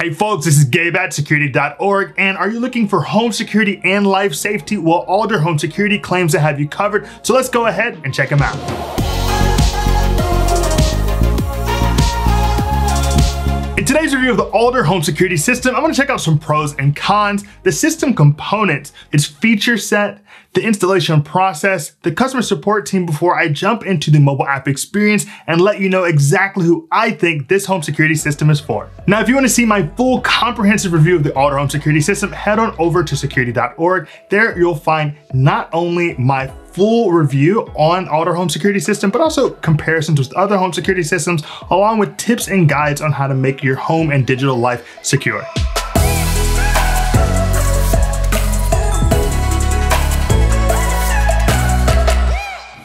Hey folks, this is Gabe at Security.org, and are you looking for home security and life safety? Well, Alder Home Security claims to have you covered, so let's go ahead and check them out. In today's review of the Alder Home Security System, I'm going to check out some pros and cons, the system components, its feature set, the installation process, the customer support team before I jump into the mobile app experience and let you know exactly who I think this home security system is for. Now, if you want to see my full comprehensive review of the Alder Home Security System, head on over to Security.org. There you'll find not only my full review on Alder Home Security System, but also comparisons with other home security systems, along with tips and guides on how to make your home and digital life secure.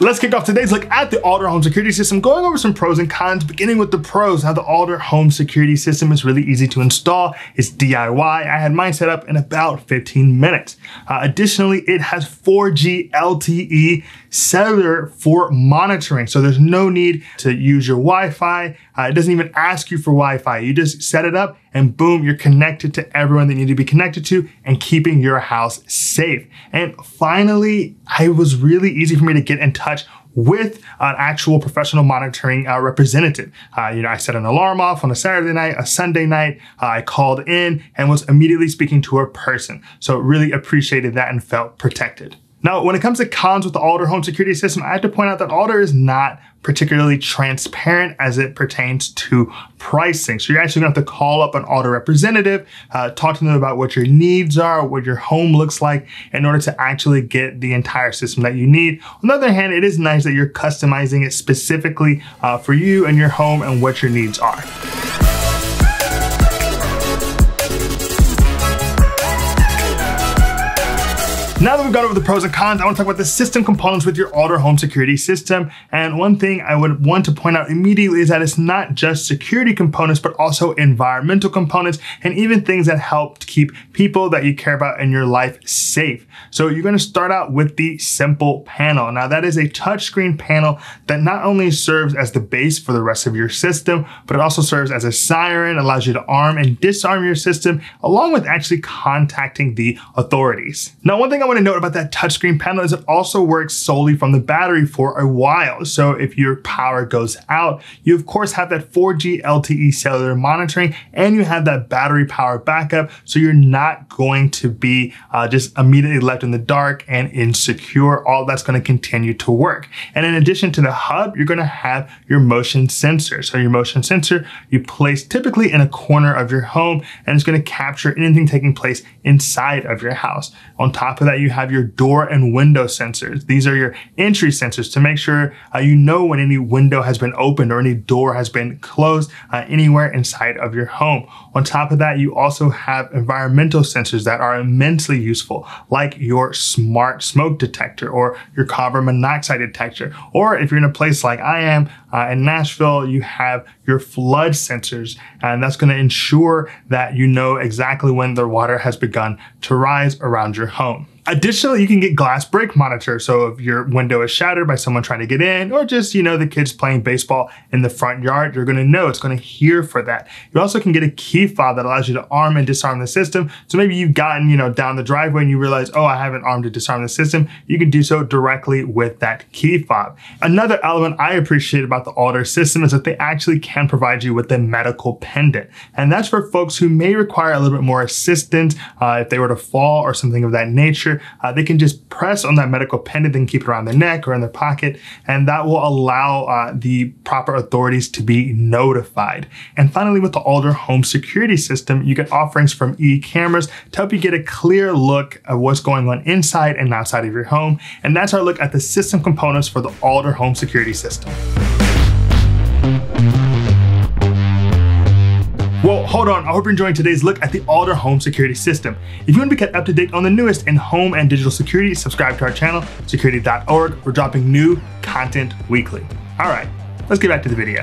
Let's kick off today's look at the Alder Home Security System, going over some pros and cons, beginning with the pros. Now, the Alder Home Security System is really easy to install. It's DIY. I had mine set up in about 15 minutes. Additionally, it has 4G LTE cellular for monitoring, so there's no need to use your Wi-Fi. It doesn't even ask you for Wi-Fi. You just set it up and boom, you're connected to everyone that you need to be connected to and keeping your house safe. And finally, it was really easy for me to get in touch with an actual professional monitoring representative. I set an alarm off on a Saturday night, a Sunday night. I called in and was immediately speaking to a person. So really appreciated that and felt protected. Now, when it comes to cons with the Alder Home Security System, I have to point out that Alder is not particularly transparent as it pertains to pricing. So you're actually gonna have to call up an Alder representative, talk to them about what your needs are, what your home looks like in order to actually get the entire system that you need. On the other hand, it is nice that you're customizing it specifically for you and your home and what your needs are. Now that we've gone over the pros and cons, I want to talk about the system components with your Alder Home Security System. And one thing I would want to point out immediately is that it's not just security components, but also environmental components and even things that help to keep people that you care about in your life safe. So you're going to start out with the simple panel. Now, that is a touchscreen panel that not only serves as the base for the rest of your system, but it also serves as a siren, allows you to arm and disarm your system, along with actually contacting the authorities. Now, one thing I want to note about that touchscreen panel is it also works solely from the battery for a while. So if your power goes out, you of course have that 4G LTE cellular monitoring and you have that battery power backup. So you're not going to be just immediately left in the dark and insecure. All that's going to continue to work. And in addition to the hub, you're going to have your motion sensor. So your motion sensor you place typically in a corner of your home and it's going to capture anything taking place inside of your house. On top of that, you have your door and window sensors. These are your entry sensors to make sure you know when any window has been opened or any door has been closed anywhere inside of your home. On top of that, you also have environmental sensors that are immensely useful, like your smart smoke detector or your carbon monoxide detector. Or if you're in a place like I am in Nashville, you have your flood sensors, and that's going to ensure that you know exactly when the water has begun to rise around your home. Additionally, you can get glass break monitor. So if your window is shattered by someone trying to get in, or just, the kids playing baseball in the front yard, you're going to know, it's going to hear for that. You also can get a key fob that allows you to arm and disarm the system. So maybe you've gotten, down the driveway and you realize, oh, I haven't armed to disarm the system. You can do so directly with that key fob. Another element I appreciate about the Alder system is that they actually can provide you with a medical pendant. And that's for folks who may require a little bit more assistance if they were to fall or something of that nature. They can just press on that medical pendant and keep it around their neck or in their pocket, and that will allow the proper authorities to be notified. And finally, with the Alder Home Security System, you get offerings from e-cameras to help you get a clear look at what's going on inside and outside of your home. And that's our look at the system components for the Alder Home Security System. Well, hold on. I hope you're enjoying today's look at the Alder Home Security System. If you want to be kept up to date on the newest in home and digital security, subscribe to our channel, Security.org. We're dropping new content weekly. All right, let's get back to the video.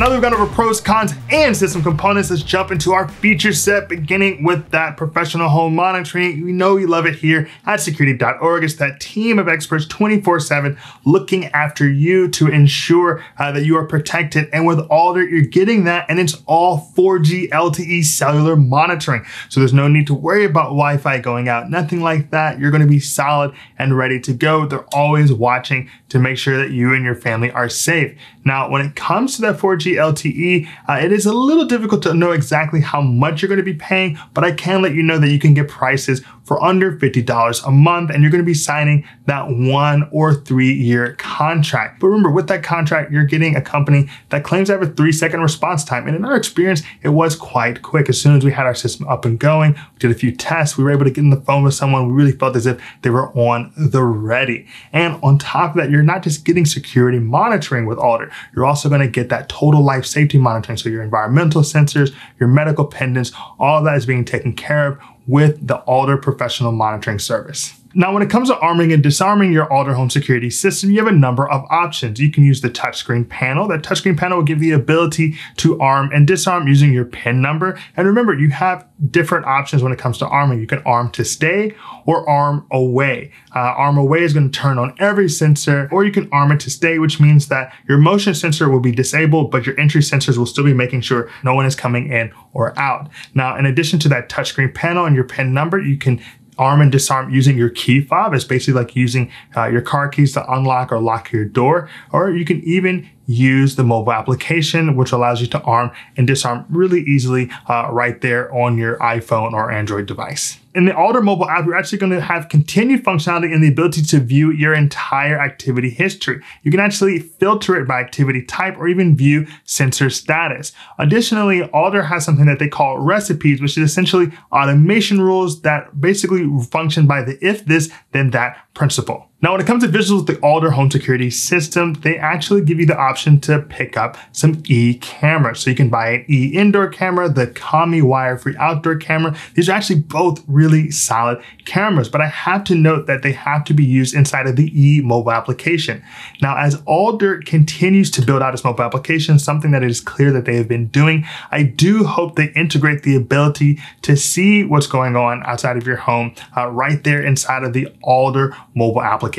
now that we've gone over pros, cons, and system components, let's jump into our feature set, beginning with that professional home monitoring. We know you love it here at Security.org. It's that team of experts 24/7 looking after you to ensure that you are protected. And with Alder, you're getting that, and it's all 4G LTE cellular monitoring. So there's no need to worry about Wi-Fi going out, nothing like that. You're gonna be solid and ready to go. They're always watching to make sure that you and your family are safe. Now, when it comes to that 4G LTE, it is a little difficult to know exactly how much you're going to be paying, but I can let you know that you can get prices for under $50 a month, and you're going to be signing that 1 or 3 year contract. But remember, with that contract, you're getting a company that claims to have a 3-second response time. And in our experience, it was quite quick. As soon as we had our system up and going, we did a few tests, we were able to get on the phone with someone. We really felt as if they were on the ready. And on top of that, you're not just getting security monitoring with Alder, you're also going to get that total life safety monitoring. So your environmental sensors, your medical pendants, all of that is being taken care of with the Alder professional monitoring service. Now, when it comes to arming and disarming your Alder home security system, you have a number of options. You can use the touchscreen panel. That touchscreen panel will give you the ability to arm and disarm using your PIN number. And remember, you have different options when it comes to arming. You can arm to stay or arm away. Arm away is going to turn on every sensor, or you can arm it to stay, which means that your motion sensor will be disabled, but your entry sensors will still be making sure no one is coming in or out. Now, in addition to that touchscreen panel and your PIN number, you can arm and disarm using your key fob. It's basically like using your car keys to unlock or lock your door, or you can even use the mobile application, which allows you to arm and disarm really easily right there on your iPhone or Android device. In the Alder mobile app, you're actually going to have continued functionality and the ability to view your entire activity history. You can actually filter it by activity type or even view sensor status. Additionally, Alder has something that they call recipes, which is essentially automation rules that basically function by the if this, then that principle. Now, when it comes to visuals with the Alder home security system, they actually give you the option to pick up some e-cameras. So you can buy an e-indoor camera, the Kami wire-free outdoor camera. These are actually both really solid cameras, but I have to note that they have to be used inside of the e-mobile application. Now, as Alder continues to build out its mobile application, something that it is clear that they have been doing, I do hope they integrate the ability to see what's going on outside of your home right there inside of the Alder mobile application.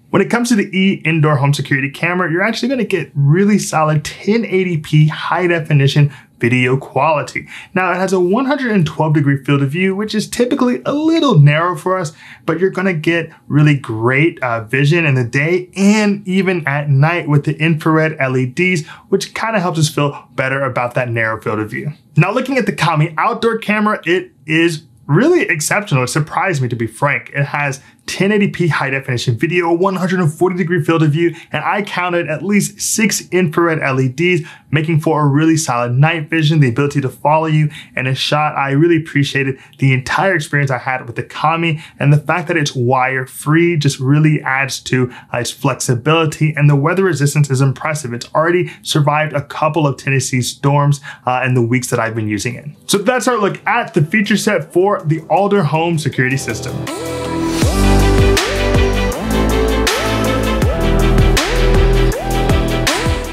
When it comes to the e-indoor home security camera, you're actually going to get really solid 1080p high definition video quality. Now, it has a 112-degree field of view, which is typically a little narrow for us, but you're going to get really great vision in the day and even at night with the infrared LEDs, which kind of helps us feel better about that narrow field of view. Now, looking at the Kami outdoor camera, it is really exceptional. It surprised me, to be frank. It has 1080p high definition video, 140-degree field of view, and I counted at least 6 infrared LEDs, making for a really solid night vision, the ability to follow you in a shot. I really appreciated the entire experience I had with the Kami, and the fact that it's wire-free just really adds to its flexibility, and the weather resistance is impressive. It's already survived a couple of Tennessee storms in the weeks that I've been using it. So that's our look at the feature set for the Alder home security system.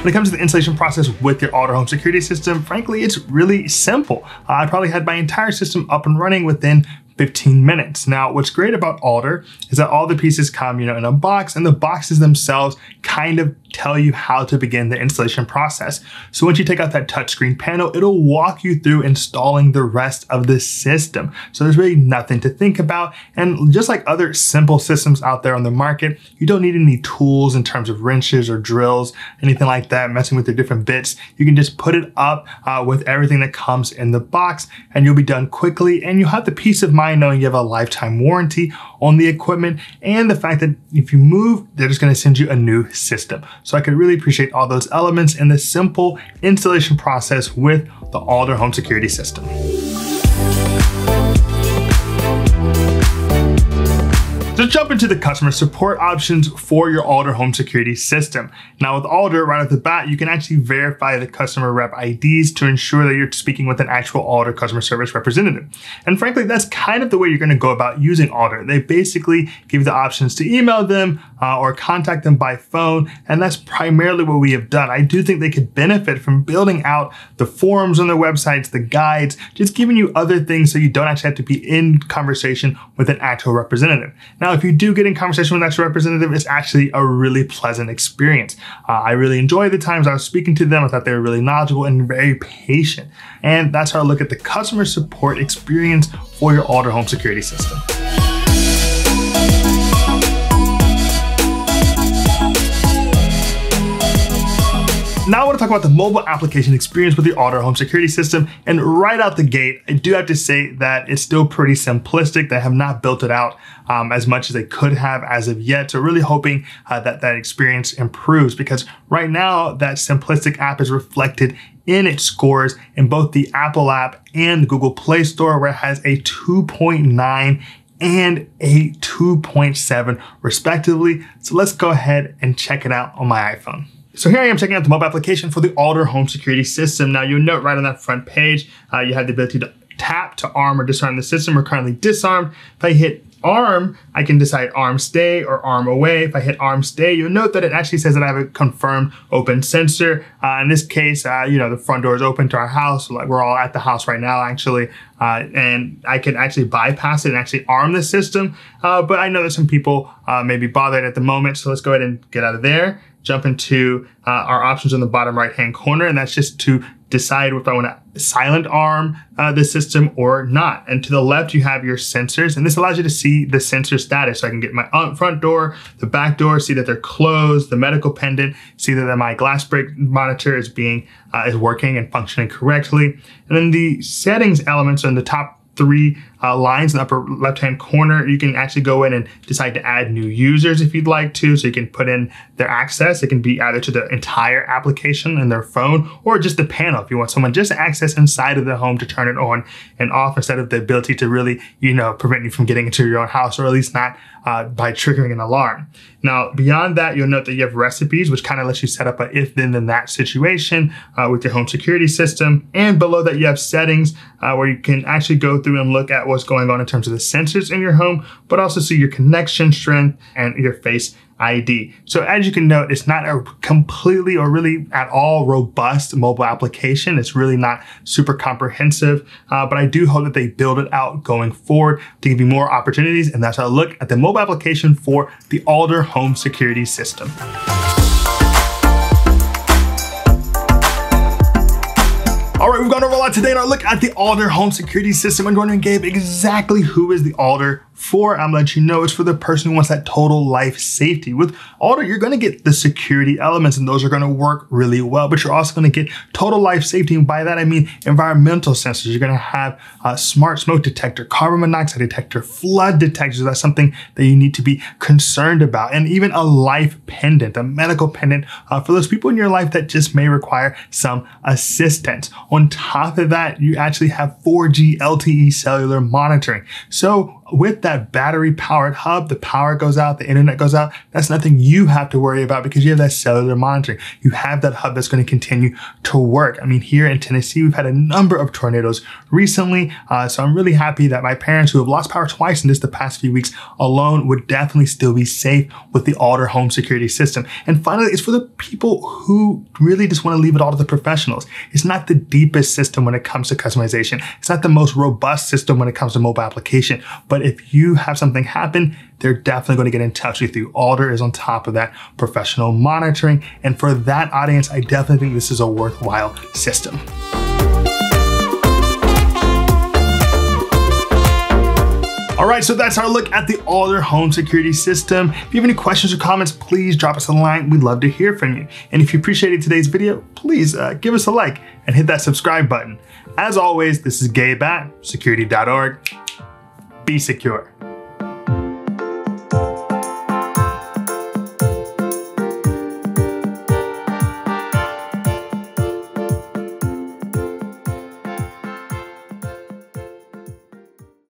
When it comes to the installation process with your Alder home security system, frankly, it's really simple. I probably had my entire system up and running within 15 minutes. Now, what's great about Alder is that all the pieces come, in a box, and the boxes themselves kind of tell you how to begin the installation process. So once you take out that touchscreen panel, it'll walk you through installing the rest of the system. So there's really nothing to think about. And just like other simple systems out there on the market, you don't need any tools in terms of wrenches or drills, anything like that, messing with the different bits. You can just put it up with everything that comes in the box, and you'll be done quickly. And you'll have the peace of mind knowing you have a lifetime warranty on the equipment, and the fact that if you move, they're just going to send you a new system. So I could really appreciate all those elements in the simple installation process with the Alder home security system. So jump into the customer support options for your Alder home security system. Now with Alder, right off the bat, you can actually verify the customer rep IDs to ensure that you're speaking with an actual Alder customer service representative. And frankly, that's kind of the way you're going to go about using Alder. They basically give you the options to email them or contact them by phone, and that's primarily what we have done. I do think they could benefit from building out the forums on their websites, the guides, just giving you other things so you don't actually have to be in conversation with an actual representative. Now, if you do get in conversation with an actual representative, it's actually a really pleasant experience. I really enjoyed the times I was speaking to them. I thought they were really knowledgeable and very patient. And that's our look at the customer support experience for your Alder home security system. Now I want to talk about the mobile application experience with the Alder home security system. And right out the gate, I do have to say that it's still pretty simplistic. They have not built it out as much as they could have as of yet. So really hoping that experience improves, because right now that simplistic app is reflected in its scores in both the Apple app and the Google Play Store, where it has a 2.9 and a 2.7 respectively. So let's go ahead and check it out on my iPhone. So here I am checking out the mobile application for the Alder home security system. Now you'll note right on that front page, you have the ability to tap to arm or disarm the system. We're currently disarmed. If I hit arm, I can decide arm stay or arm away. If I hit arm stay, you'll note that it actually says that I have a confirmed open sensor. In this case, the front door is open to our house. Like we're all at the house right now, actually. And I can actually bypass it and actually arm the system. But I know that some people may be bothered at the moment. So let's go ahead and get out of there. Jump into our options on the bottom right-hand corner, and that's just to decide if I want to silent arm the system or not. And to the left, you have your sensors, and this allows you to see the sensor status. So I can get my front door, the back door, see that they're closed, the medical pendant, see that my glass break monitor is working and functioning correctly. And then the settings elements on the top three lines in the upper left-hand corner, you can actually go in and decide to add new users if you'd like to. So you can put in their access. It can be either to the entire application in their phone or just the panel. If you want someone just access inside of the home to turn it on and off, instead of the ability to really, prevent you from getting into your own house, or at least not by triggering an alarm. Now, beyond that, you'll note that you have recipes, which kind of lets you set up a if then that situation with your home security system. And below that, you have settings where you can actually go through and look at what's going on in terms of the sensors in your home, but also see your connection strength and your Face ID. So as you can note, it's not a completely or really at all robust mobile application. It's really not super comprehensive, but I do hope that they build it out going forward to give you more opportunities. And that's our look at the mobile application for the Alder home security system. All right, we've gone over a lot today in our look at the Alder home security system. I'm wondering, Gabe, exactly who is the Alder for? I'm gonna let you know it's for the person who wants that total life safety. With Alder, you're gonna get the security elements, and those are gonna work really well, but you're also gonna get total life safety. And by that, I mean environmental sensors. You're gonna have a smart smoke detector, carbon monoxide detector, flood detectors. That's something that you need to be concerned about. And even a life pendant, a medical pendant for those people in your life that just may require some assistance. On top of that, you actually have 4G LTE cellular monitoring. So with that battery powered hub, the power goes out, the internet goes out. That's nothing you have to worry about because you have that cellular monitoring. You have that hub that's going to continue to work. I mean, here in Tennessee, we've had a number of tornadoes recently. So I'm really happy that my parents, who have lost power twice in just the past few weeks alone, would definitely still be safe with the Alder home security system. And finally, it's for the people who really just want to leave it all to the professionals. It's not the deepest system when it comes to customization. It's not the most robust system when it comes to mobile application, but if you have something happen, they're definitely going to get in touch with you. Alder is on top of that professional monitoring. And for that audience, I definitely think this is a worthwhile system. All right, so that's our look at the Alder home security system. If you have any questions or comments, please drop us a line. We'd love to hear from you. And if you appreciated today's video, please give us a like and hit that subscribe button. As always, this is Gabe at Security.org. Be secure.